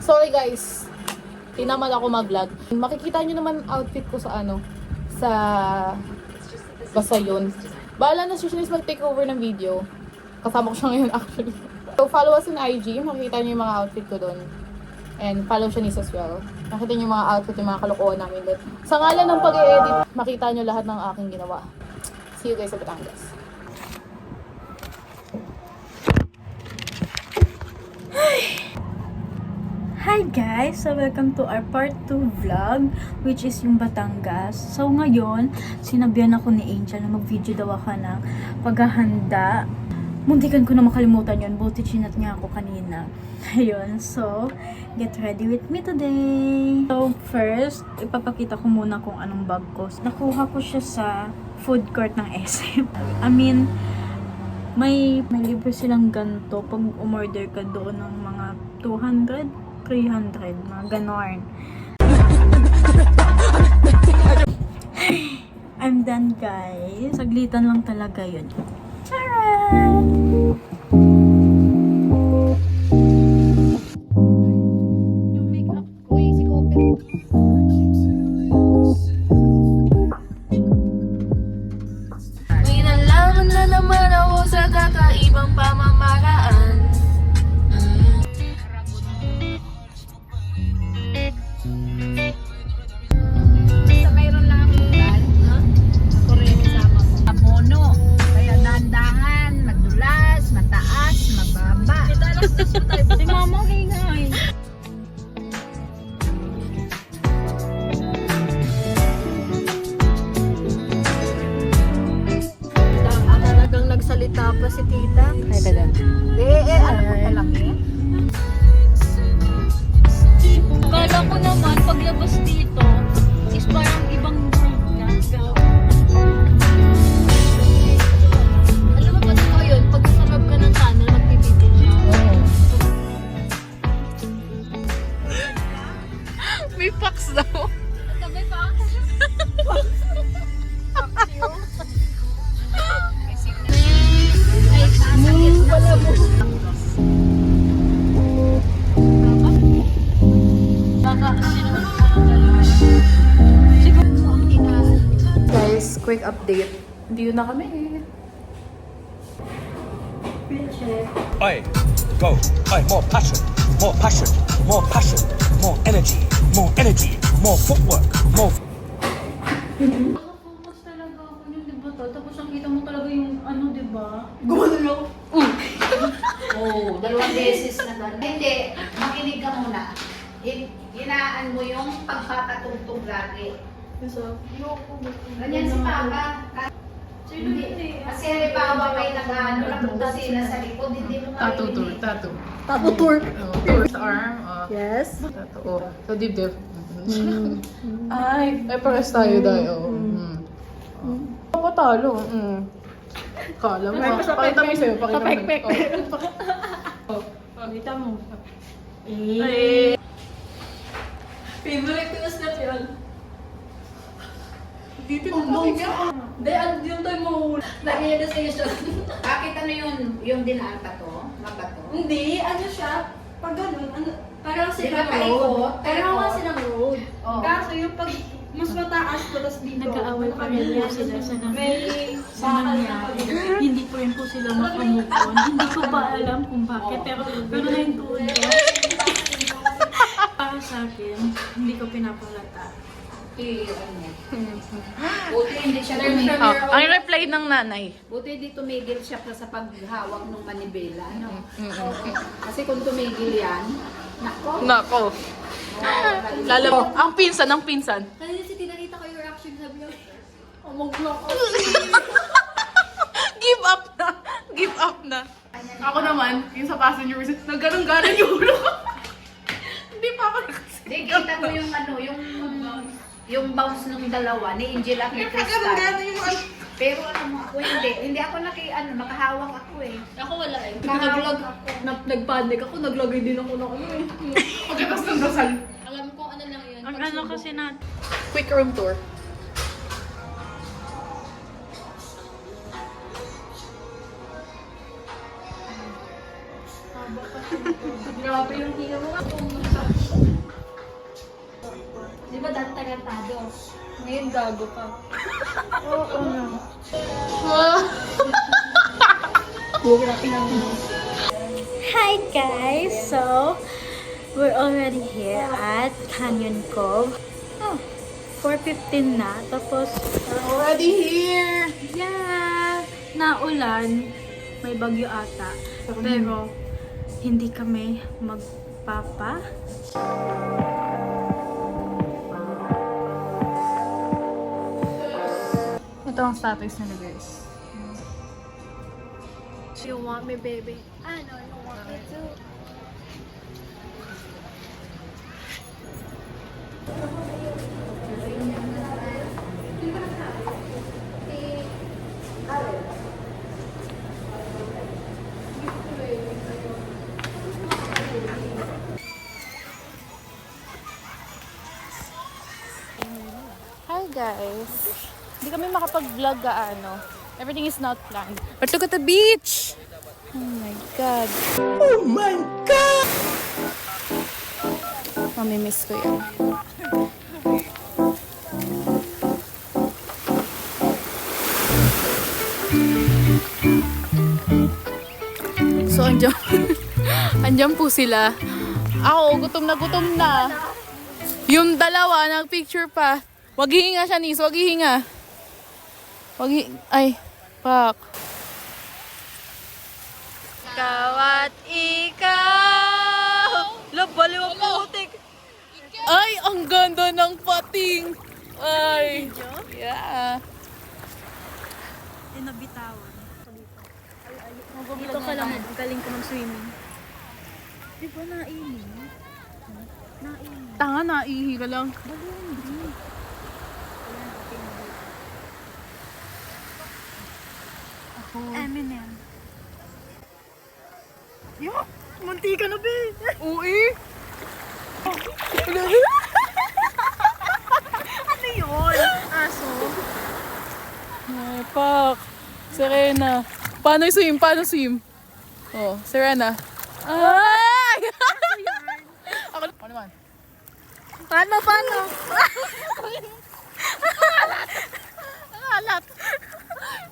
Sorry guys, tinaman ako mag-vlog. Makikita nyo naman outfit ko sa basta yun. Bahala na si Shanice mag-take over ng video. Kasama ko siya ngayon actually. So follow us on IG, makikita nyo yung mga outfit ko doon. And follow Shanice as well. Makita nyo yung mga outfit, yung mga kalokohan namin doon. Sa ngalan ng pag-i-edit, makita nyo lahat ng aking ginawa. See you guys sa Batangas. Hi guys! So welcome to our part 2 vlog, which is yung Batangas. So ngayon, sinabihan ako ni Angel na mag-video daw ako ng paghahanda. Muntikan ko na makalimutan yun, buti chinat niya ako kanina. Ayun, so get ready with me today! So first, ipapakita ko muna kung anong bag ko. Nakuha ko siya sa food court ng SM. I mean, may libre silang ganito pag umorder ka doon ng mga 200, 300, mga ganon. I'm done guys. Saglitan lang talaga yun. Tara! Yung makeup ko, si Kope. May nalaman na naman ako sa kakaibang pamamaraan. Basta mayroon lang akong ulan, ako rin kasama ko. Abono, kaya dahan-dahan, madulas, mataas, mababa. Si mama hingay. Talagang nagsalita pa si tita. Hi, Dadan. Ano ko lang eh? Kala ko naman, paglabas dito, is parang ibang world na. Alam mo ba totoo yun? Pag sarap ka ng tunnel, magpipipil siya. May packs daw. Sabi pa? Ay, sasakit pala mo. Guys, quick update. Hindi na kami. Oi, go. Oi, more passion, more passion, more passion, more energy, more footwork, more. Focus talaga ako yun, diba? Tapos ang kita mo talaga yung ano, diba? Oh, dalawang beses na gano'n. Hindi, makinig ka muna. Hinaan mo yung pagpapatugtog lagi. Ganyan si Papa. Hindi. Kasi halimbawa may nag-busina sa likod, hindi mo marinig. Tattoo. Tattoo tour. Tour sa arm. Yes. Tattoo. Sa dibdib. Ay, pares tayo tayo. Ako talo. Kala mo. Pakita mo sa'yo. Pakita mo. Pakita mo. Ay. Favorite ko na snap yun. Dito na kami. Hindi, yung time mo, lagay na station. Bakit ano yung dinaan pa to? Mabato? Hindi, ano siya, pag ganun, ano, parang Di silang ba paikot? road. Parang nga Paikot. silang road. Oo. Kaso yung pag mas mataas ko, tapos dito. Nag-aaway pa rin po sila sa May bakal na pag Hindi po rin po sila makamukon. Hindi ko pa alam kung bakit. Pero naintuon ko. Para sa akin, hindi ko pinapalata. Buti hindi siya tumigil. Ang reply ng nanay. Buti hindi tumigil siya sa paghawak ng manibela. No? Kasi kung tumigil yan, nako. Nako. Lalo mo. Ang pinsan. Kanina si tinanita ko yung reaction, sabi niya, Give up na. Ako naman, yung sa passenger seat, nagganong-ganon yung ulo ko. Hindi pa ako nakasin. Hindi, kita mo yung ano, yung bounce ng dalawa ni Angela kay Crystal. Pero alam mo ako, hindi ako nakahawak ako eh. Ako wala eh. Nakahawak ako. nagpanik ako, naglagay din ako ng ano eh. Pagkatas ng dasal. Alam ko ano lang yun. Ang ano kasi natin. Quick room tour. Grabe yung hinga mo. Di ba dati tarantado? Ngayon gago ka. Oo na. Hi guys! So, we're already here at Canyon Cove. Oh, 4:15 na. Tapos, Already here! yeah! Naulan. May bagyo ata. Pero, hindi kami magpapa. Ito ang status nila guys. You want me, baby? I know you want me too. Hi guys! Hindi kami makapag-vlog gaano. Everything is not planned. But look at the beach! Oh my God! Oh my God! Mamimiss ko yan. So, andyan, andyan po sila. Ako, gutom na. Yung dalawa, nag-picture pa. Wag hihinga siya, Nis. Wag hihinga. Ay, pak. Ikaw at ikaw. Labali ang putik. Ay, ang ganda ng pating. Ay. Yeah. Nabitawan. Dito ka lang, galing ka mag-swimming. Di ba nainin? Tanga na, ihi ka lang. Eminem. Yo, munti ka na, be. Uy. Ano yun? Aso? Ay, pak. Serena. Paano swim? Oh, Serena. Ay! Ako naman. Paano? Ang alat.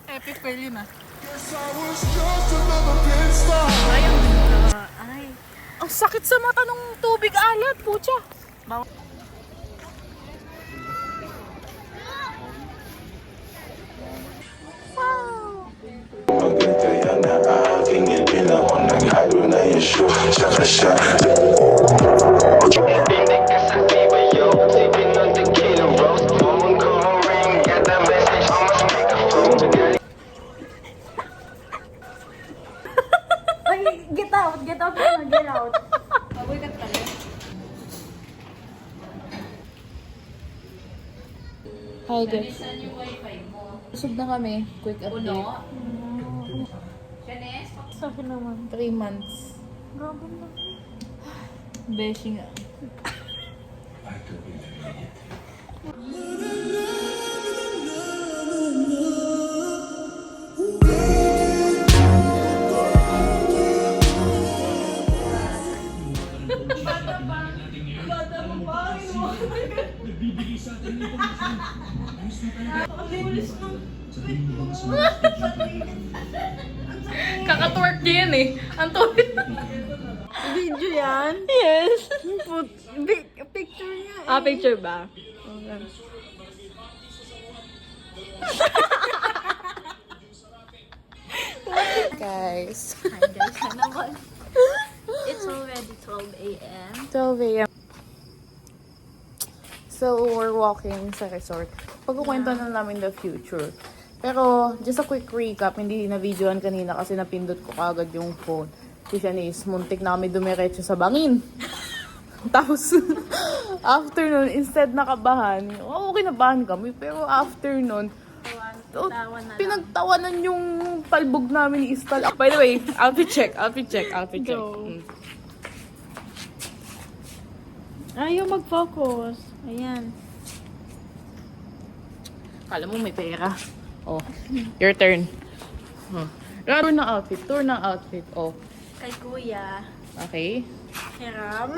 Epic fail yun ah. Ay. Ang sakit sa mata ng tubig alat, pucha. Maganda na aking ipinahon. Naghalo na yung show. Siya. Hindi ka sa tibayo. Sipping on tequila rose. Phone call ring. Got that message on my speakerphone. Ay, get out na, get out. Hi guys. Busog na kami. Quick update. Sa akin naman. 3 months. Grabe na. Beshi nga. Kakatwerk niya yan eh. Ang tuwid. Video yan? Yes. Picture niya. Picture ba? Guys. Hi guys, naman. It's already 12 a.m. 12 a.m. So, we're walking sa resort. Pagkukwento na namin the future. Pero, just a quick recap, hindi na-videoan kanina kasi napindot ko kagad yung phone. Si Shanice, muntik na kami dumiretso sa bangin. Tapos, after nun, instead nakabahan, kinabahan kami. Pero after nun, pinagtawanan yung palbog namin ni Istal. By the way, outfit check. Go. Ayaw mag-focus. Ayan. Kala mo may pera. Oh, your turn. Tour ng outfit. Oh. Kay Kuya. Okay. Kay Ram.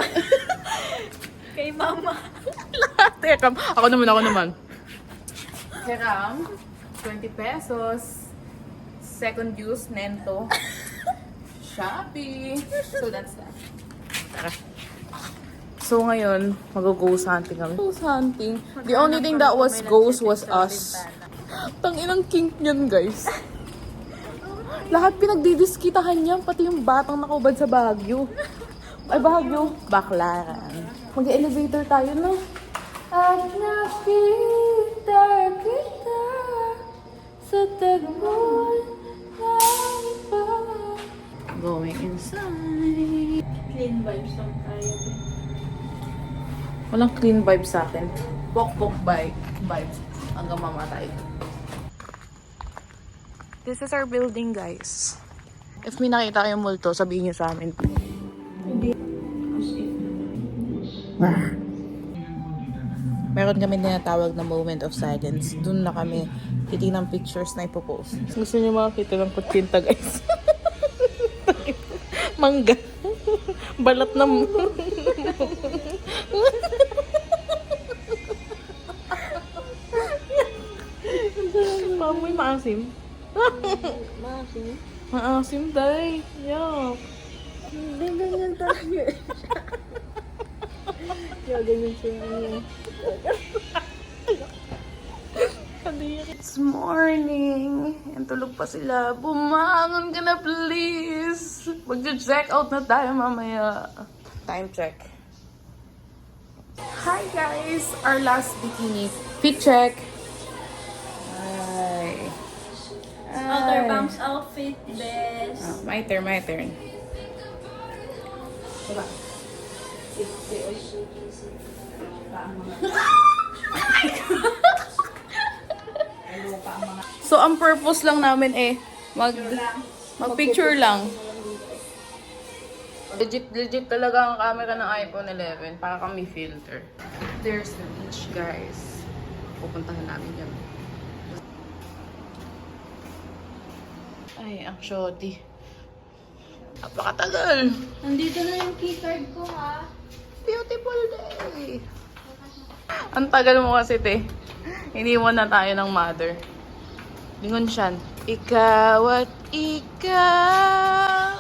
Kay Mama. Teka, ako naman. Hiram, 20 pesos. Second use, Nento. Shopee. So that's that. Tara. So ngayon, mag-ghost hunting kami. Ghost hunting. The only thing that was ghost was us. Tanginang kink niyan, guys. Lahat pinagdidiskitahan niya, pati yung batang nakubad sa Baguio. Ay, Baguio. Baklaran. Mag-elevator tayo, no? At nakita kita sa tagmon ng iba. Going inside. Clean vibes lang tayo. Walang clean vibes sa akin. Pok-pok vibes. Hanggang mamatay. This is our building, guys. If may nakita kayong multo, sabihin niyo sa amin. Meron kami tinatawag na moment of silence. Doon na kami titignan ng pictures na ipopost. Gusto niyo makakita ng kutsinta, guys. Mangga. Balat na Mamoy maasim. Maasim, day. Yuck. Hindi ganyan tayo. Ganyan siya. It's morning. And tulog pa sila. Bumangon ka na, please. Mag-check out na tayo mamaya. Time check. Hi, guys. Our last bikini fit check. Ay. Outer Banks outfit, best. Oh, my turn. Diba? So, ang purpose lang namin mag-picture lang. Legit talaga ang camera ng iPhone 11 para kami filter. There's the beach, guys. Pupuntahan namin yan. Ay, ang shorty. Napakatagal. Nandito na yung keycard ko, ha? Beautiful day. Ang tagal mo kasi, te. Iniwan na tayo ng mother. Lingon siya. Ikaw at ikaw.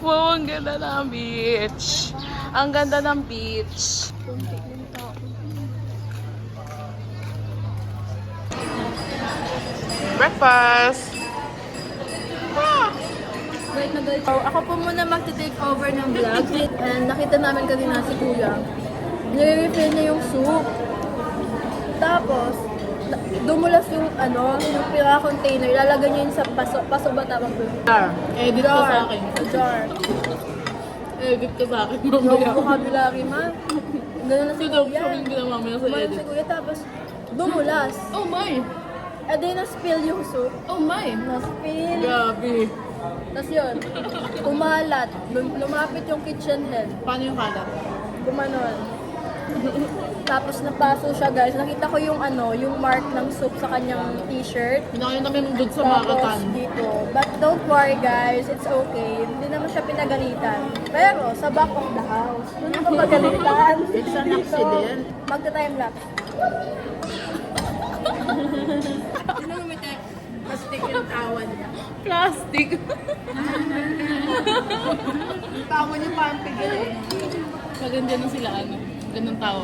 Wow, ang ganda ng beach. Ang ganda ng beach. Breakfast. Ako po muna magte-take over ng vlog. And nakita namin kanina si Kuya. Nire-refill niya yung soup. Tapos, dumulas yung yung pira-container. Ilalagay niya yun sa paso ba tawag ko? Jar. Edit ko sa akin. Jar. Edit ko sa akin. Yung vocabulary, ma. Ganun na si Ito, Kuya. sabihin ko na mamaya sa Gumanon si edit. Kuya, tapos dumulas. Oh my! Eh di na-spill yung soup. Oh my! Na-spill. Grabe. Tapos yun, umalat. Lumapit yung kitchen head. Paano yung kalat? Gumanon. Tapos napaso siya, guys. Nakita ko yung yung mark ng soup sa kanyang t-shirt. Nakaya namin doon sa Tapos Makatan. dito. But don't worry, guys. It's okay. Hindi naman siya pinagalitan. Pero sa back of the house, doon ko pagalitan. It's an Dito, accident. magta-time lapse. Plastic yung tawa niya. Plastic. Tawa niya parang pigil eh. Maganda na sila, ganun tao.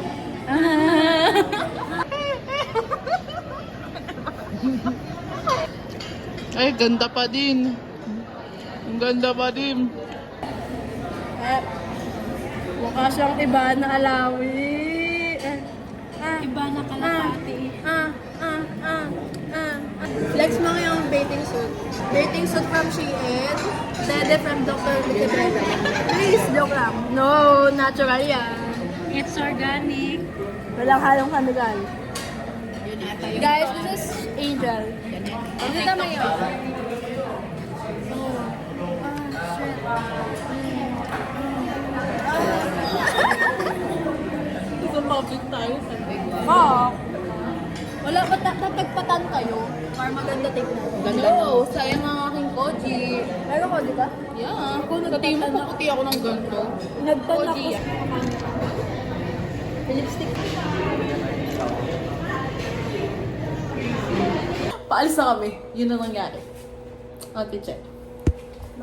Ay, ganda pa din. Ang ganda pa din. Mukha siyang iba na alawi. Iba na kalapati. Flex mo yung bathing suit. Bathing suit from Shein. Dede from Dr. Liquid. Please, joke lang. No, natural yan. It's organic. Walang halong chemical. Yun ata yung Guys, this is Angel. Hindi tama yun. Sa public tayo. Wala ba tatagpatan kayo? Para maganda tignan. Ganda. No, sayang ang aking di ba? Yeah. Sa tingin mo, puputi ako ng ganito. Nagtan OG ako yan. sa lipstick. Paalis na kami. Yun ang nangyari. Ate check.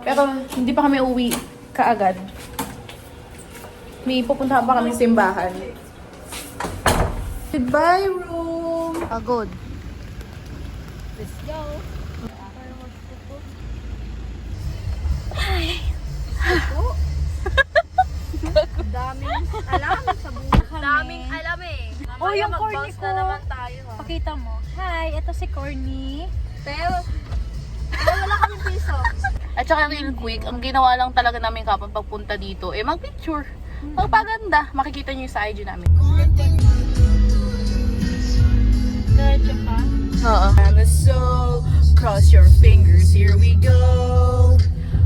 Pero hindi pa kami uwi kaagad. May pupuntahan pa kami simbahan. Goodbye, room! Pagod. Let's go. Daming alam sa buhay. Daming alam eh. Oh, yung corny ko. Na naman tayo, ha? Pakita mo. Hi, ito si Corny. Pero, wala kaming piso. At saka real quick, ang ginawa lang talaga namin kapag pagpunta dito, mag-picture. Magpaganda. Makikita niyo yung sa IG namin. Diretso ka? Oo. So, cross your fingers, here we go.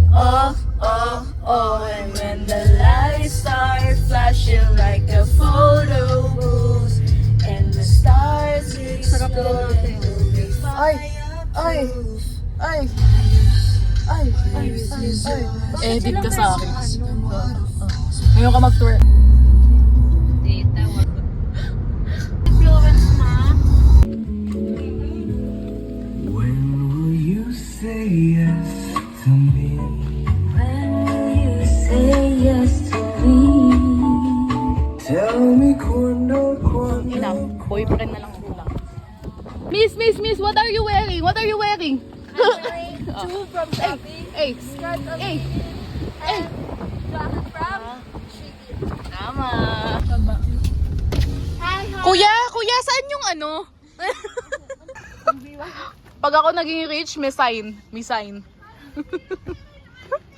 Oh, oh, oh, and when the lights start flashing like a photo booth, and the stars explode, ay, ay, ay, ay, ay, ay. Edit ka sa akin. Ngayon ka mag-twerk. Florence, ma. When will you say yes to me? When will you say yes to me? Tell me quando, Ina, boyfriend na lang kulang. Miss, what are you wearing? What are you wearing? Two from Shopee. Hey, hey, hey. Jacket from Tama. Kuya, saan yung ano? Pag ako naging rich, may sign. May sign.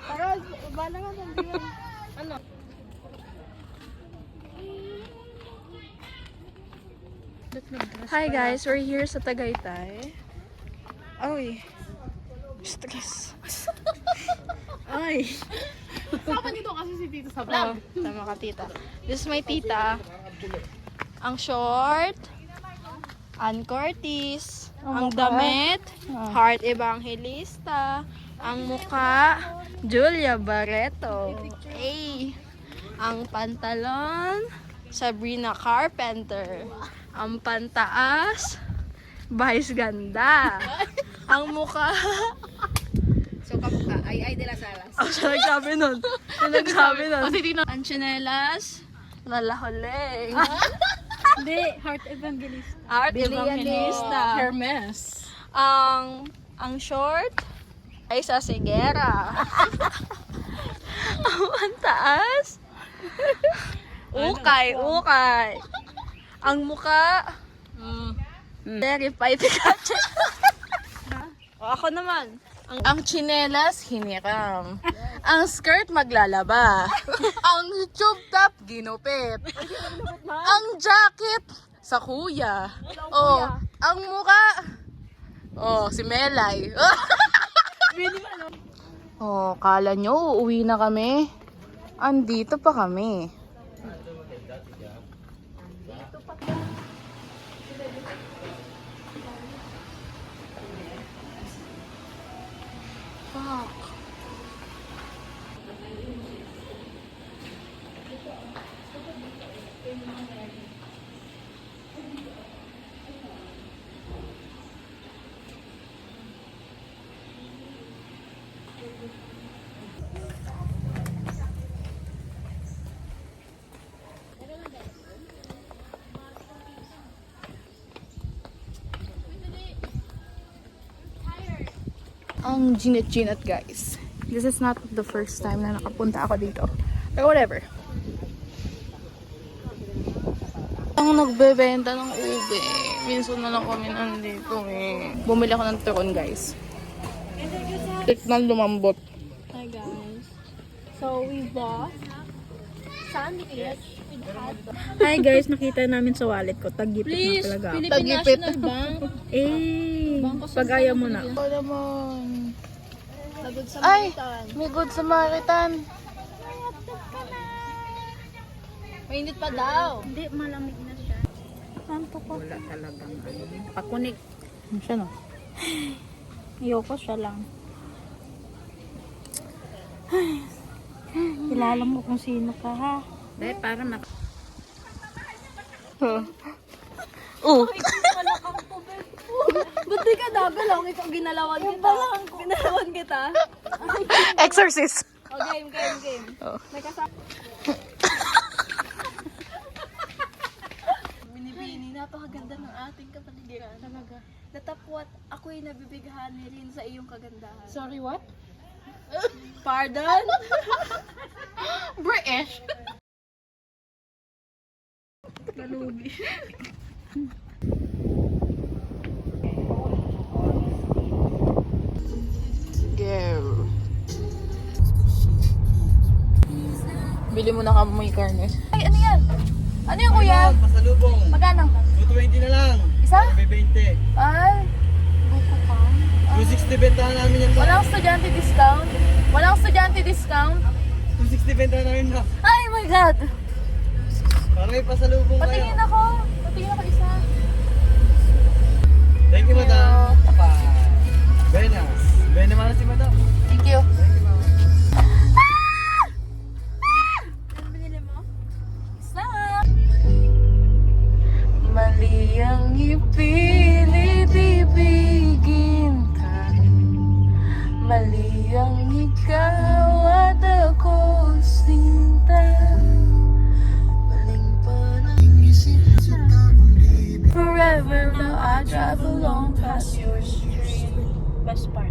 Para, bala nga ng ano? Hi guys, we're here sa Tagaytay. Ay, stress. Ay. Saan dito kasi si Tito sa vlog? Tama ka, tita. This is my tita. Ang short, Ann Curtis. Ang damit, Heart Evangelista. Ang muka, Julia Barreto. Ay. Ang pantalon, Sabrina Carpenter. Ang pantaas, Vice Ganda. Ang muka, So, kamukha. Ay de las alas. ang siya nagsabi nun. Siya nagsabi nun. Kasi Tino, Ang tsinelas, lalahuling. Hindi, Heart Evangelista. Heart Evangelista. Hermes. Ang short ay sa Sigera. Ang taas, ukay. Ang muka, Verify Pikachu. O, ako naman. Ang tsinelas, hiniram. Ang skirt, maglalaba. Ang tube top, ginupit. Ang jacket, sa kuya. Oh, ang muka, oh, si Melay. Oh, kala nyo, uuwi na kami. Andito pa kami. Ang ginat guys. This is not the first time na nakapunta ako dito. Pero whatever. Ang nagbebenta ng ube. Minsan na lang kami nandito eh. Bumili ako ng turon guys. Tikman lumambot. Hi guys. So we bought sandwich with hot dog. Hi guys, nakita namin sa wallet ko. Tagipit na talaga ako. Tagipit. Eh, pag ayaw mo na. Ito naman. Ay, may Good Samaritan. Mainit pa daw. Hindi, malamig na siya. Kanto ko. Wala talagang pakunik. Ano siya no? Ayoko siya lang. Kilala mo kung sino ka, ha? Dahil para Oh. Ba't di ka double? Okay ka, ginalawan kita. Ginalawan kita. Exorcist. Oh, game. May kasama. Binibini, napakaganda ng ating kapaligiran. Talaga. Natapwat ako'y nabibighani rin sa iyong kagandahan. Sorry, what? Pardon? British. Kalugi. Girl. Bili mo na kamoy karne. Ay, ano yan? Ano yan, kuya? Pasalubong. Magkano? 220 na lang. Isa? May 20. Ay, buko pa. 260 bentahan namin yan. Walang estudyante discount? Walang estudyante discount? 260 bentahan namin na. Ay, my God! Para may pasalubong kayo. Patingin ako isa. Thank you, madam. Benas. Benas naman si madam. Thank you. Binili mo? Isa! Mali ang ipilit ibigin ka. Mali ang ikaw at ako sinta. Maling parang isip sa taong libre. Forever now I drive along past your street. Best part.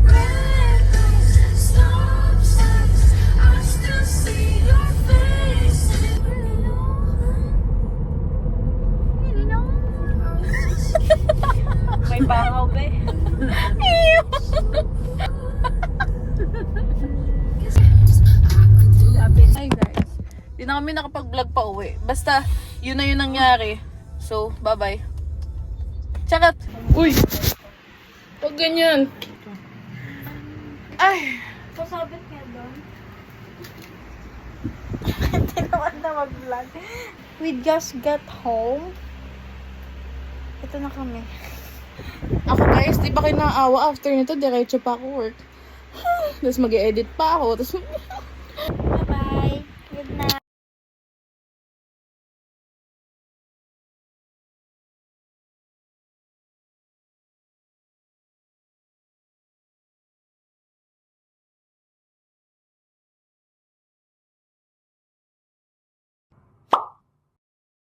Red lights, stop signs, I still see your face. May bangaw ba eh? Hi guys. Di na kami nakapag-vlog pa uwi. Basta, yun na yun nangyari. So, bye-bye. Chakat! Uy! Huwag ganyan. Ay! Pasabit nga doon. Hindi naman na mag-vlog. We just got home. Ito na kami. Ako guys, di ba kayo naawa after nito? Diretso pa ako work. Tapos mag-edit pa ako. Tapos Bye-bye. Good night.